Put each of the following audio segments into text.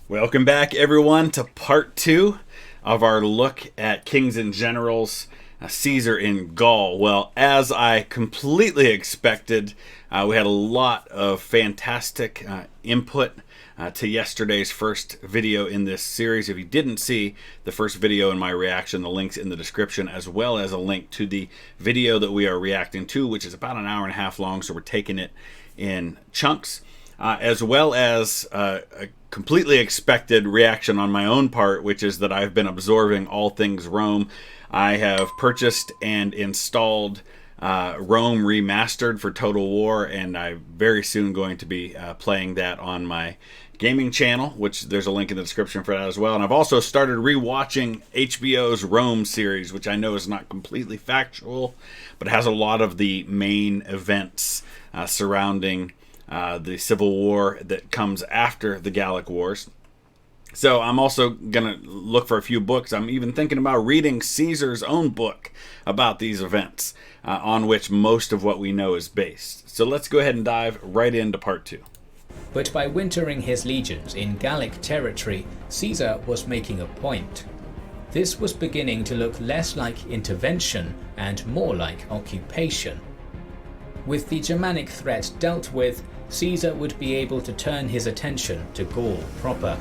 Welcome back, everyone, to part 2 of our look at kings and generals, Caesar in Gaul. Well, as I completely expected, we had a lot of fantastic input to yesterday's first video in this series. If you didn't see the first video in my reaction, the link's in the description, as well as a link to the video that we are reacting to, which is about an hour and a half long, so we're taking it in chunks. As well as a completely expected reaction on my own part, which is that I've been absorbing all things Rome. I have purchased and installed Rome Remastered for Total War, and I'm very soon going to be playing that on my gaming channel, which there's a link in the description for that as well. And I've also started rewatching HBO's Rome series, which I know is not completely factual, but has a lot of the main events surrounding the Civil War that comes after the Gallic Wars. So I'm also going to look for a few books. I'm even thinking about reading Caesar's own book about these events, on which most of what we know is based. So let's go ahead and dive right into part 2. But by wintering his legions in Gallic territory, Caesar was making a point. This was beginning to look less like intervention and more like occupation. With the Germanic threat dealt with, Caesar would be able to turn his attention to Gaul proper.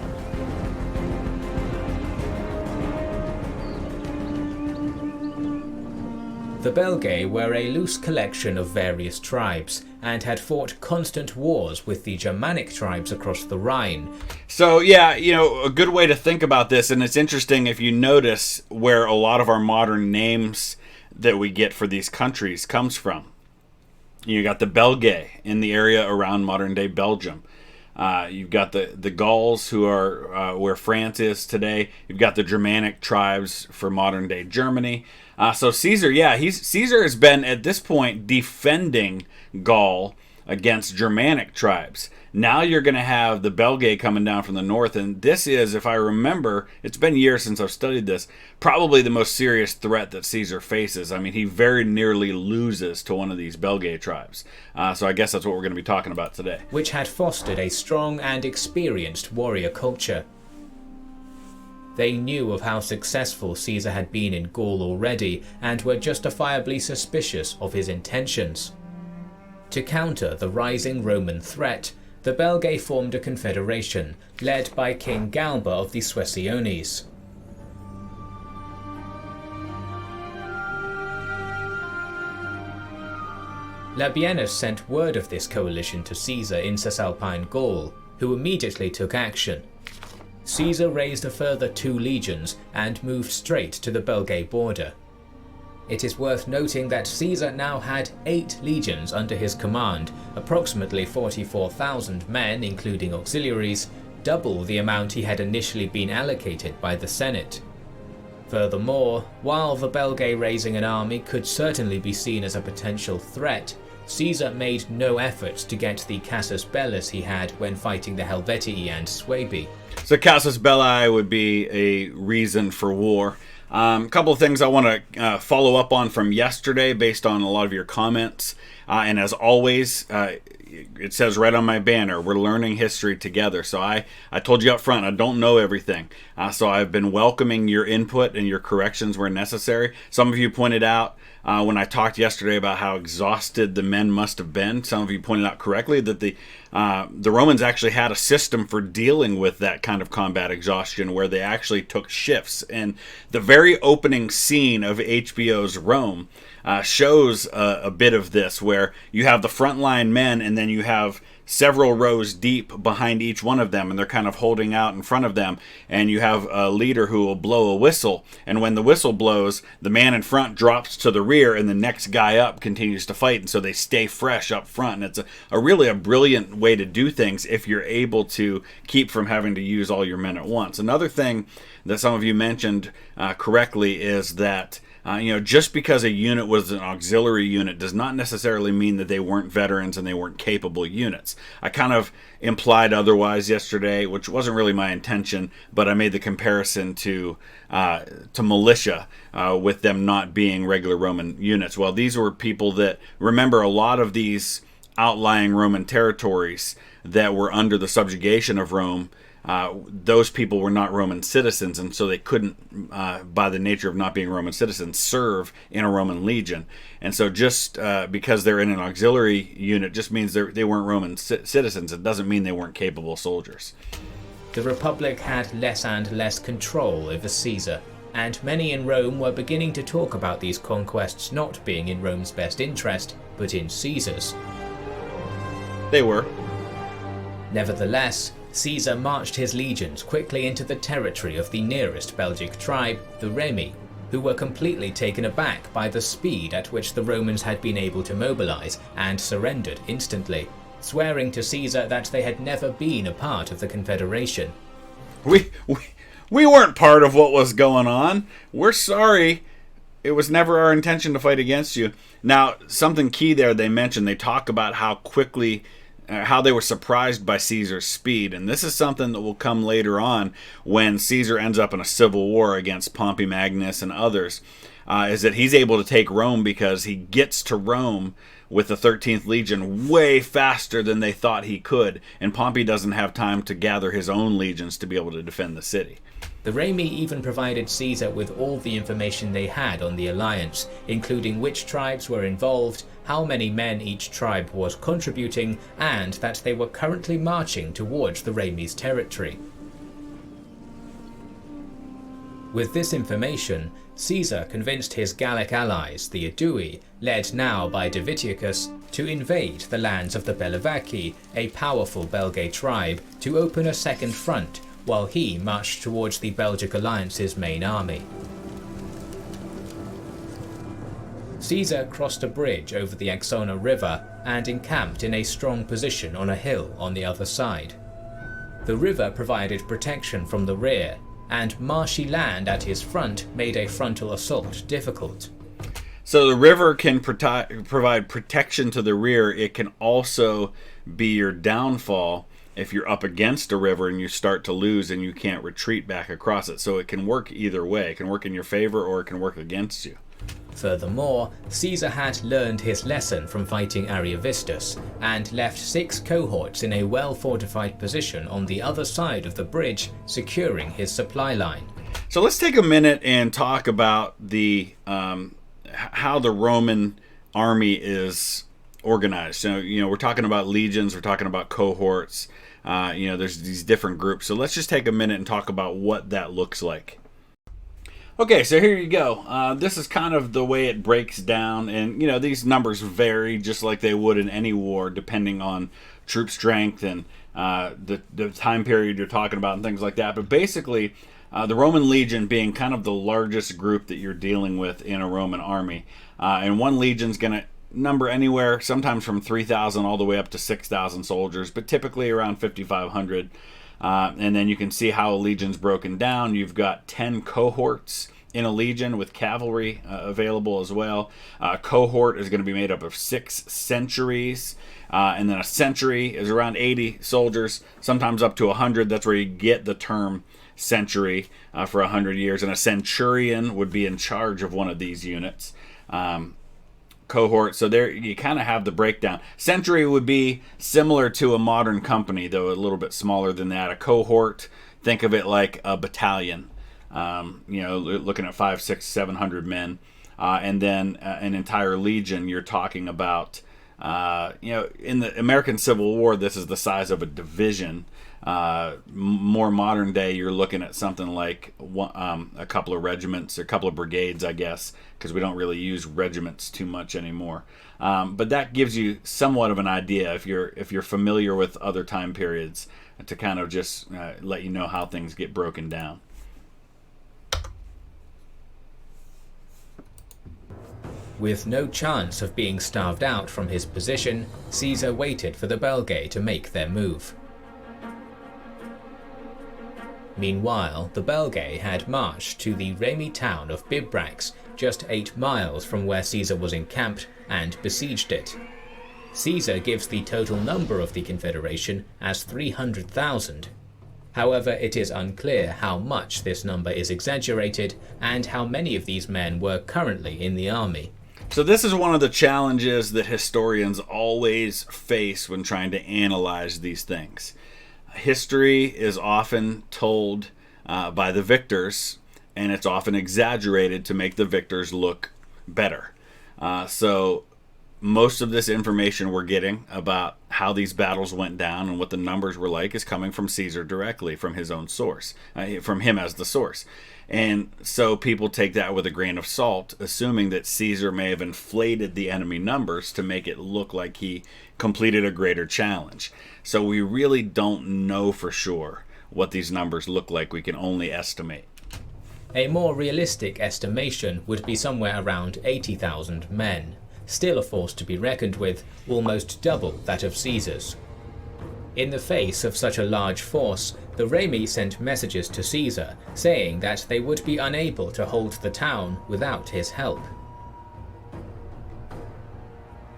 The Belgae were a loose collection of various tribes, and had fought constant wars with the Germanic tribes across the Rhine. So yeah, a good way to think about this, and it's interesting if you notice where a lot of our modern names that we get for these countries comes from. You got the Belgae in the area around modern-day Belgium. You've got the Gauls, who are where France is today. You've got the Germanic tribes for modern-day Germany. So Caesar, Caesar has been, at this point, defending Gaul against Germanic tribes. Now you're going to have the Belgae coming down from the north, and this is, if I remember, it's been years since I've studied this, probably the most serious threat that Caesar faces. I mean, he very nearly loses to one of these Belgae tribes. So I guess that's what we're going to be talking about today. Which had fostered a strong and experienced warrior culture. They knew of how successful Caesar had been in Gaul already, and were justifiably suspicious of his intentions. To counter the rising Roman threat, the Belgae formed a confederation, led by King Galba of the Suessiones. Labienus sent word of this coalition to Caesar in Cisalpine Gaul, who immediately took action. Caesar raised a further 2 legions and moved straight to the Belgae border. It is worth noting that Caesar now had 8 legions under his command, approximately 44,000 men including auxiliaries, double the amount he had initially been allocated by the Senate. Furthermore, while the Belgae raising an army could certainly be seen as a potential threat, Caesar made no efforts to get the casus bellus he had when fighting the Helvetii and Suebi. So casus belli would be a reason for war. A couple of things I want to follow up on from yesterday based on a lot of your comments. And as always, it says right on my banner, we're learning history together. So I told you up front, I don't know everything. So I've been welcoming your input and your corrections where necessary. Some of you pointed out when I talked yesterday about how exhausted the men must have been. Some of you pointed out correctly that the Romans actually had a system for dealing with that kind of combat exhaustion where they actually took shifts. And the very opening scene of HBO's Rome shows a bit of this, where you have the frontline men and then you have several rows deep behind each one of them, and they're kind of holding out in front of them, and you have a leader who will blow a whistle, and when the whistle blows, the man in front drops to the rear and the next guy up continues to fight, and so they stay fresh up front. And it's really a brilliant way to do things if you're able to keep from having to use all your men at once. Another thing that some of you mentioned correctly is that just because a unit was an auxiliary unit does not necessarily mean that they weren't veterans and they weren't capable units. I kind of implied otherwise yesterday, which wasn't really my intention, but I made the comparison to militia with them not being regular Roman units. Well, these were people that, remember, a lot of these outlying Roman territories that were under the subjugation of Rome those people were not Roman citizens, and so they couldn't, by the nature of not being Roman citizens, serve in a Roman legion. And so just because they're in an auxiliary unit just means they weren't Roman citizens. It doesn't mean they weren't capable soldiers. The Republic had less and less control over Caesar, and many in Rome were beginning to talk about these conquests not being in Rome's best interest, but in Caesar's. They were. Nevertheless, Caesar marched his legions quickly into the territory of the nearest Belgic tribe, the Remi, who were completely taken aback by the speed at which the Romans had been able to mobilize, and surrendered instantly, swearing to Caesar that they had never been a part of the Confederation. We weren't part of what was going on. We're sorry. It was never our intention to fight against you. Now, something key there they mentioned, they talk about how quickly, how they were surprised by Caesar's speed. And this is something that will come later on when Caesar ends up in a civil war against Pompey Magnus and others, is that he's able to take Rome because he gets to Rome with the 13th Legion way faster than they thought he could. And Pompey doesn't have time to gather his own legions to be able to defend the city. The Remi even provided Caesar with all the information they had on the alliance, including which tribes were involved, how many men each tribe was contributing, and that they were currently marching towards the Remi's territory. With this information, Caesar convinced his Gallic allies, the Aedui, led now by Divitiacus, to invade the lands of the Bellovaci, a powerful Belgae tribe, to open a second front, while he marched towards the Belgic alliance's main army. Caesar crossed a bridge over the Axona River and encamped in a strong position on a hill on the other side. The river provided protection from the rear, and marshy land at his front made a frontal assault difficult. So the river can provide protection to the rear. It can also be your downfall if you're up against a river and you start to lose and you can't retreat back across it. So it can work either way. It can work in your favor or it can work against you. Furthermore, Caesar had learned his lesson from fighting Ariovistus and left 6 cohorts in a well-fortified position on the other side of the bridge, securing his supply line. So let's take a minute and talk about the how the Roman army is organized. So, we're talking about legions, we're talking about cohorts, there's these different groups. So let's just take a minute and talk about what that looks like. Okay, so here you go. This is kind of the way it breaks down, and these numbers vary just like they would in any war, depending on troop strength and the time period you're talking about and things like that. But basically, the Roman legion being kind of the largest group that you're dealing with in a Roman army, and one legion's going to number anywhere, sometimes from 3,000 all the way up to 6,000 soldiers, but typically around 5,500. And then you can see how a legion's broken down. You've got 10 cohorts in a legion with cavalry available as well. A cohort is going to be made up of 6 centuries. And then a century is around 80 soldiers, sometimes up to 100. That's where you get the term century for 100 years. And a centurion would be in charge of one of these units. Cohort, so there you kind of have the breakdown. Century would be similar to a modern company, though a little bit smaller than that. A cohort, think of it like a battalion, looking at 500, 600, 700 men, and then an entire legion. You're talking about, in the American Civil War, this is the size of a division. More modern day, you're looking at something like a couple of regiments, or a couple of brigades, I guess, because we don't really use regiments too much anymore. But that gives you somewhat of an idea if you're familiar with other time periods, to kind of just let you know how things get broken down. With no chance of being starved out from his position, Caesar waited for the Belgae to make their move. Meanwhile, the Belgae had marched to the Remi town of Bibrax, just 8 miles from where Caesar was encamped, and besieged it. Caesar gives the total number of the Confederation as 300,000. However, it is unclear how much this number is exaggerated and how many of these men were currently in the army. So this is one of the challenges that historians always face when trying to analyze these things. history is often told by the victors, and it's often exaggerated to make the victors look better. So most of this information we're getting about how these battles went down and what the numbers were like is coming from Caesar directly, from his own source, from him as the source. And so people take that with a grain of salt, assuming that Caesar may have inflated the enemy numbers to make it look like he completed a greater challenge. So we really don't know for sure what these numbers look like. We can only estimate. A more realistic estimation would be somewhere around 80,000 men, still a force to be reckoned with, almost double that of Caesar's. In the face of such a large force, the Remi sent messages to Caesar saying that they would be unable to hold the town without his help.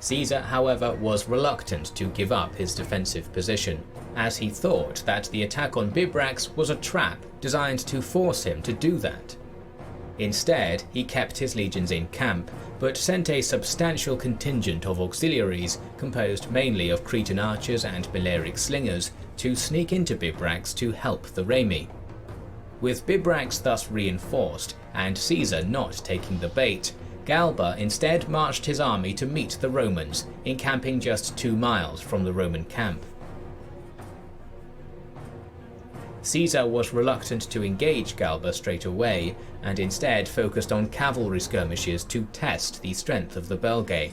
Caesar, however, was reluctant to give up his defensive position, as he thought that the attack on Bibrax was a trap designed to force him to do that. Instead, he kept his legions in camp, but sent a substantial contingent of auxiliaries, composed mainly of Cretan archers and Balearic slingers, to sneak into Bibrax to help the Remi. With Bibrax thus reinforced, and Caesar not taking the bait, Galba instead marched his army to meet the Romans, encamping just 2 miles from the Roman camp. Caesar was reluctant to engage Galba straight away, and instead focused on cavalry skirmishes to test the strength of the Belgae.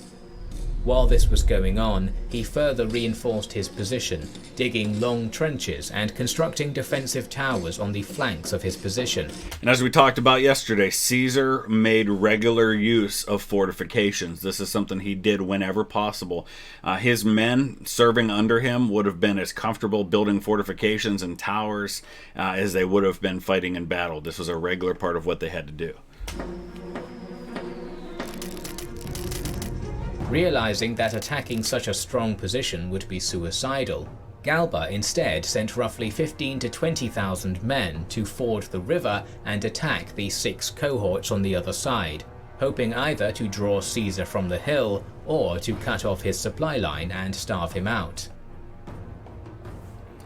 While this was going on, he further reinforced his position, digging long trenches and constructing defensive towers on the flanks of his position. And as we talked about yesterday, Caesar made regular use of fortifications. This is something he did whenever possible. His men serving under him would have been as comfortable building fortifications and towers as they would have been fighting in battle. This was a regular part of what they had to do. Realizing that attacking such a strong position would be suicidal, Galba instead sent roughly 15,000 to 20,000 men to ford the river and attack the 6 cohorts on the other side, hoping either to draw Caesar from the hill or to cut off his supply line and starve him out.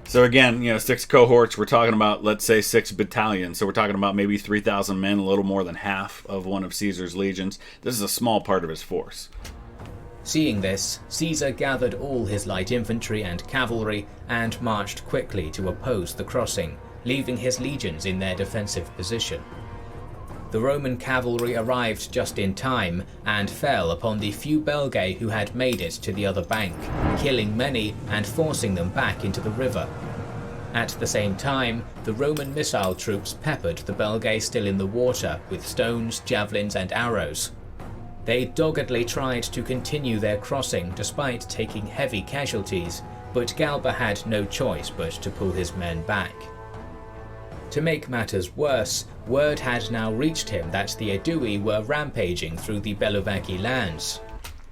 So again, 6 cohorts, we're talking about, let's say, 6 battalions. So we're talking about maybe 3,000 men, a little more than half of one of Caesar's legions. This is a small part of his force. Seeing this, Caesar gathered all his light infantry and cavalry and marched quickly to oppose the crossing, leaving his legions in their defensive position. The Roman cavalry arrived just in time and fell upon the few Belgae who had made it to the other bank, killing many and forcing them back into the river. At the same time, the Roman missile troops peppered the Belgae still in the water with stones, javelins and arrows. They doggedly tried to continue their crossing despite taking heavy casualties, but Galba had no choice but to pull his men back. To make matters worse, word had now reached him that the Aedui were rampaging through the Belovaki lands.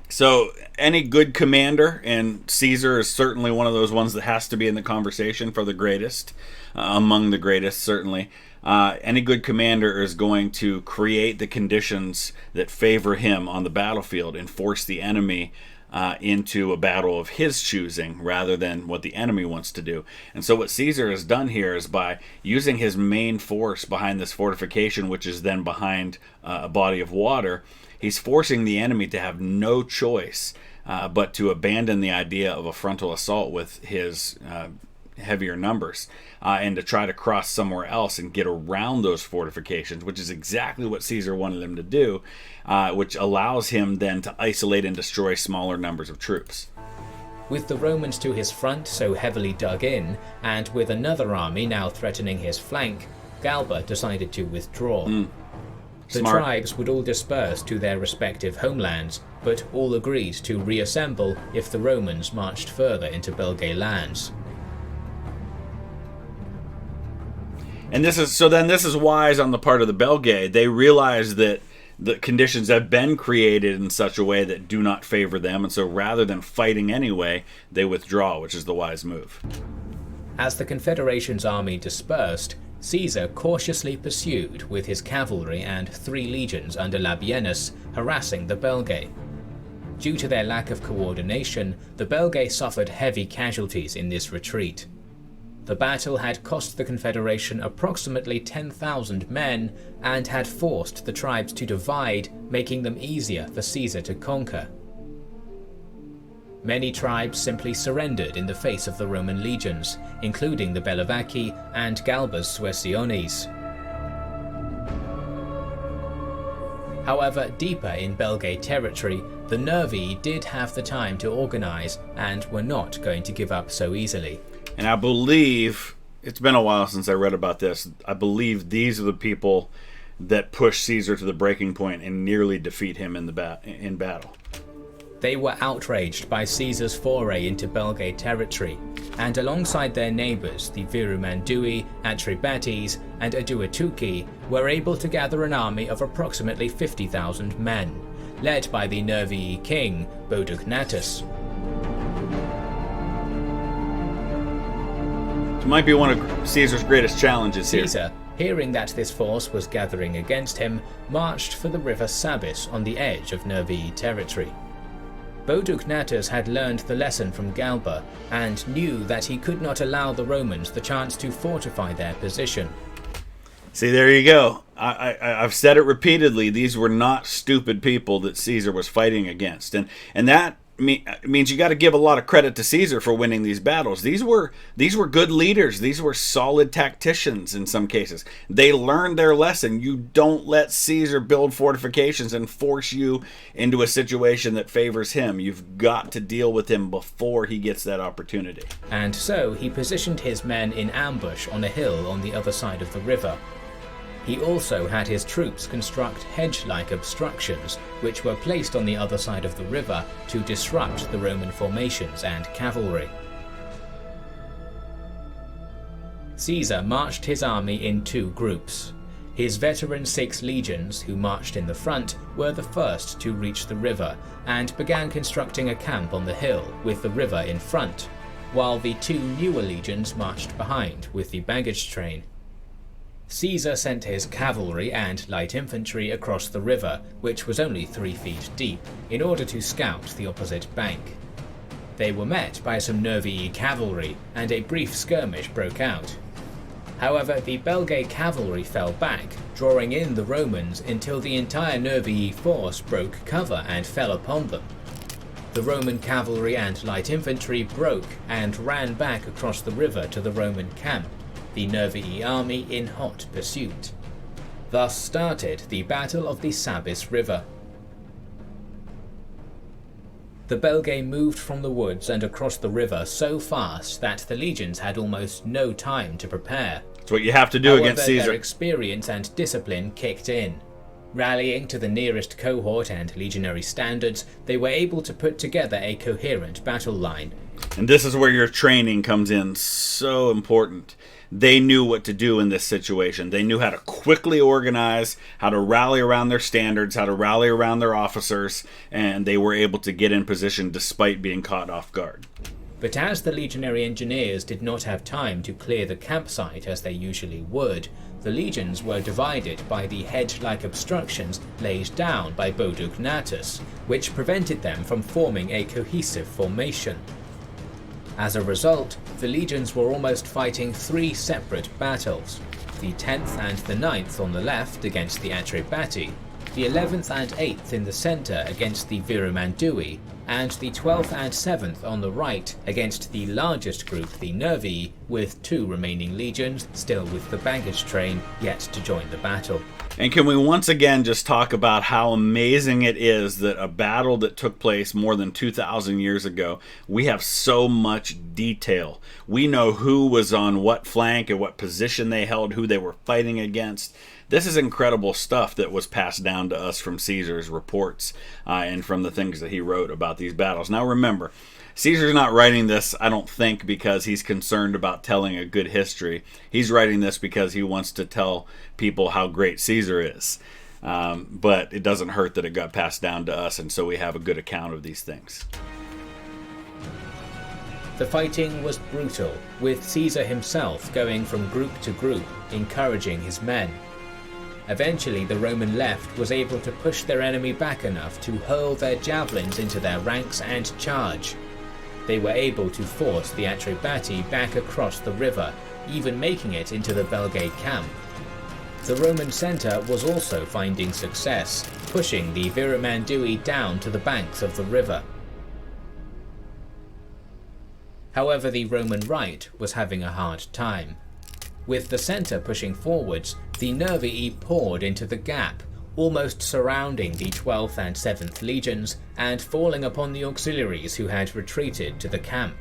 So any good commander, and Caesar is certainly one of those ones that has to be in the conversation for the greatest, among the greatest certainly, any good commander is going to create the conditions that favor him on the battlefield and force the enemy into a battle of his choosing rather than what the enemy wants to do. And so what Caesar has done here is by using his main force behind this fortification, which is then behind a body of water, he's forcing the enemy to have no choice but to abandon the idea of a frontal assault with his heavier numbers and to try to cross somewhere else and get around those fortifications, which is exactly what Caesar wanted him to do, which allows him then to isolate and destroy smaller numbers of troops. With the Romans to his front so heavily dug in, and with another army now threatening his flank, Galba decided to withdraw. The Smart. tribes would all disperse to their respective homelands, but all agreed to reassemble if the Romans marched further into Belgae lands. And this is wise on the part of the Belgae. They realize that the conditions have been created in such a way that do not favor them, and so rather than fighting anyway, they withdraw, which is the wise move. As the Confederation's army dispersed, Caesar cautiously pursued with his cavalry and 3 legions under Labienus, harassing the Belgae. Due to their lack of coordination, the Belgae suffered heavy casualties in this retreat. The battle had cost the Confederation approximately 10,000 men and had forced the tribes to divide, making them easier for Caesar to conquer. Many tribes simply surrendered in the face of the Roman legions, including the Bellovaci and Galba's Suessiones. However, deeper in Belgae territory, the Nervii did have the time to organize and were not going to give up so easily. And I believe, it's been a while since I read about this, I believe these are the people that pushed Caesar to the breaking point and nearly defeat him in battle. They were outraged by Caesar's foray into Belgae territory, and alongside their neighbours, the Virumandui, Atrebates, and Aduatuci, were able to gather an army of approximately 50,000 men, led by the Nervii king, Boducnatus. It might be one of Caesar's greatest challenges here. Caesar, hearing that this force was gathering against him, marched for the river Sabis on the edge of Nervii territory. Boducnatus had learned the lesson from Galba and knew that he could not allow the Romans the chance to fortify their position. See, there you go. I've said it repeatedly. These were not stupid people that Caesar was fighting against. And that means you got to give a lot of credit to Caesar for winning these battles. These were good leaders. These were solid tacticians in some cases. They learned their lesson. You don't let Caesar build fortifications and force you into a situation that favors him. You've got to deal with him before he gets that opportunity. And so he positioned his men in ambush on a hill on the other side of the river. He also had his troops construct hedge-like obstructions, which were placed on the other side of the river to disrupt the Roman formations and cavalry. Caesar marched his army in two groups. His veteran 6 legions, who marched in the front, were the first to reach the river and began constructing a camp on the hill with the river in front, while the 2 newer legions marched behind with the baggage train. Caesar sent his cavalry and light infantry across the river, which was only 3 feet deep, in order to scout the opposite bank. They were met by some Nervii cavalry, and a brief skirmish broke out. However, the Belgae cavalry fell back, drawing in the Romans until the entire Nervii force broke cover and fell upon them. The Roman cavalry and light infantry broke and ran back across the river to the Roman camp, the Nervii army in hot pursuit. Thus started the Battle of the Sabis River. The Belgae moved from the woods and across the river so fast that the legions had almost no time to prepare. It's what you have to do against Caesar. Their experience and discipline kicked in. Rallying to the nearest cohort and legionary standards, they were able to put together a coherent battle line. And this is where your training comes in so important. They knew what to do in this situation. They knew how to quickly organize, how to rally around their standards, how to rally around their officers, and they were able to get in position despite being caught off guard. But as the legionary engineers did not have time to clear the campsite as they usually would, the legions were divided by the hedge-like obstructions laid down by Boducnatus, which prevented them from forming a cohesive formation. As a result, the legions were almost fighting 3 separate battles: the 10th and the 9th on the left against the Atrebati, the 11th and 8th in the centre against the Virumandui, and the 12th and 7th on the right against the largest group, the Nervii, with 2 remaining legions still with the baggage train yet to join the battle. And can we once again just talk about how amazing it is that a battle that took place more than 2,000 years ago, we have so much detail. We know who was on what flank and what position they held, who they were fighting against. This is incredible stuff that was passed down to us from Caesar's reports and from the things that he wrote about these battles. Now remember, Caesar's not writing this, I don't think, because he's concerned about telling a good history. He's writing this because he wants to tell people how great Caesar is. But it doesn't hurt that it got passed down to us, and so we have a good account of these things. The fighting was brutal, with Caesar himself going from group to group, encouraging his men. Eventually, the Roman left was able to push their enemy back enough to hurl their javelins into their ranks and charge. they were able to force the Atrebati back across the river, even making it into the Belgae camp. The Roman centre was also finding success, pushing the Viramandui down to the banks of the river. However, the Roman right was having a hard time. With the centre pushing forwards, the Nervii poured into the gap, almost surrounding the 12th and 7th legions and falling upon the auxiliaries who had retreated to the camp.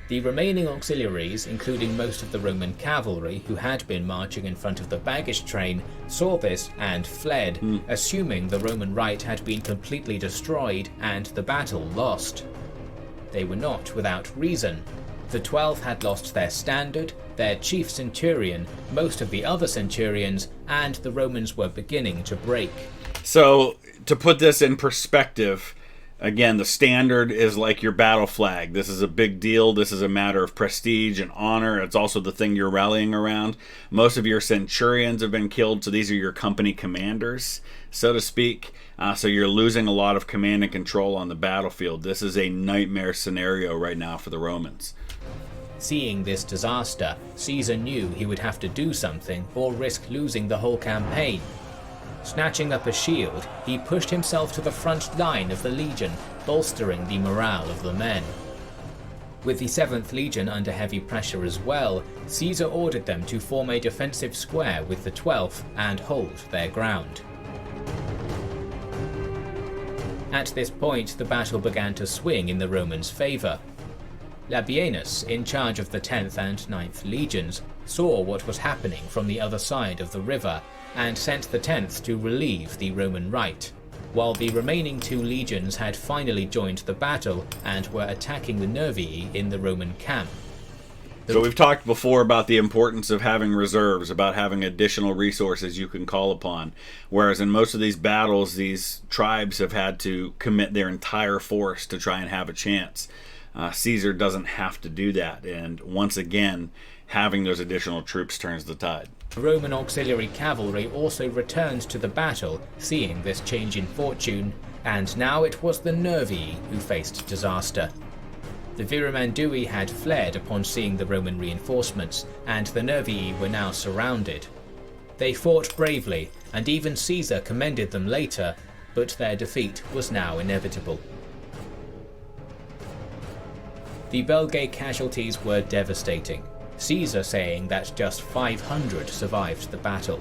The remaining auxiliaries, including most of the Roman cavalry who had been marching in front of the baggage train, saw this and fled, assuming the Roman right had been completely destroyed and the battle lost. They were not without reason. The 12th had lost their standard, their chief centurion, most of the other centurions, and the Romans were beginning to break. So, to put this in perspective, again, the standard is like your battle flag. This is a big deal. This is a matter of prestige and honor. It's also the thing you're rallying around. Most of your centurions have been killed, so these are your company commanders, so to speak. So you're losing a lot of command and control on the battlefield. This is a nightmare scenario right now for the Romans. Seeing this disaster, Caesar knew he would have to do something or risk losing the whole campaign. Snatching up a shield, he pushed himself to the front line of the legion, bolstering the morale of the men. With the 7th Legion under heavy pressure as well, Caesar ordered them to form a defensive square with the 12th and hold their ground. At this point, the battle began to swing in the Romans' favour. Labienus, in charge of the 10th and 9th legions, saw what was happening from the other side of the river and sent the 10th to relieve the Roman right, while the remaining 2 legions had finally joined the battle and were attacking the Nervii in the Roman camp. So we've talked before about the importance of having reserves, about having additional resources you can call upon, whereas in most of these battles, these tribes have had to commit their entire force to try and have a chance. Caesar doesn't have to do that, and once again, having those additional troops turns the tide. Roman auxiliary cavalry also returned to the battle, seeing this change in fortune, and now it was the Nervii who faced disaster. The Viramandui had fled upon seeing the Roman reinforcements, and the Nervii were now surrounded. They fought bravely, and even Caesar commended them later, but their defeat was now inevitable. The Belgae casualties were devastating, Caesar saying that just 500 survived the battle.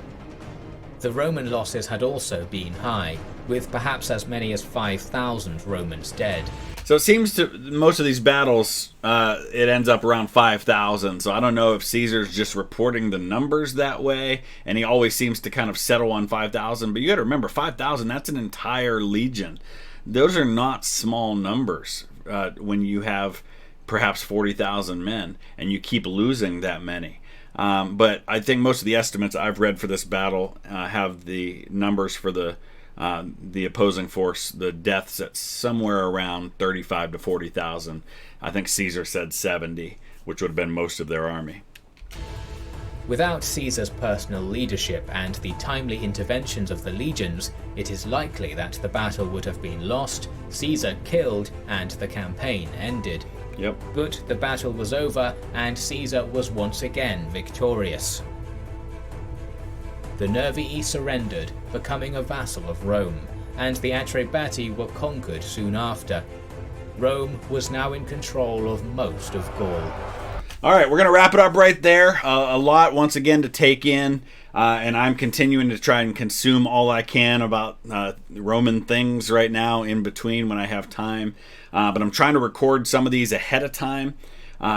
The Roman losses had also been high, with perhaps as many as 5,000 Romans dead. So it seems to most of these battles, it ends up around 5,000. So I don't know if Caesar's just reporting the numbers that way, and he always seems to kind of settle on 5,000. But you got to remember, 5,000, that's an entire legion. Those are not small numbers when you have perhaps 40,000 men, and you keep losing that many. But I think most of the estimates I've read for this battle have the numbers for the opposing force, the deaths at somewhere around 35 to 40,000. I think Caesar said 70, which would have been most of their army. Without Caesar's personal leadership and the timely interventions of the legions, it is likely that the battle would have been lost, Caesar killed, and the campaign ended. Yep. But the battle was over, and Caesar was once again victorious. The Nervii surrendered, becoming a vassal of Rome, and the Atrebati were conquered soon after. Rome was now in control of most of Gaul. All right, we're going to wrap it up right there. A lot, once again, to take in, and I'm continuing to try and consume all I can about Roman things right now in between when I have time. But I'm trying to record some of these ahead of time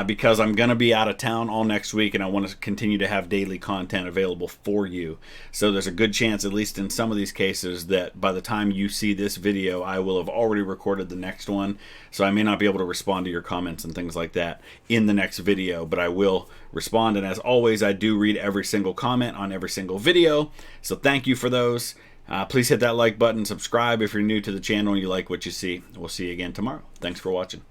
because I'm going to be out of town all next week, and I want to continue to have daily content available for you. So there's a good chance, at least in some of these cases, that by the time you see this video, I will have already recorded the next one. So I may not be able to respond to your comments and things like that in the next video, but I will respond. And as always, I do read every single comment on every single video. So thank you for those. Please hit that like button, subscribe if you're new to the channel and you like what you see. We'll see you again tomorrow. Thanks for watching.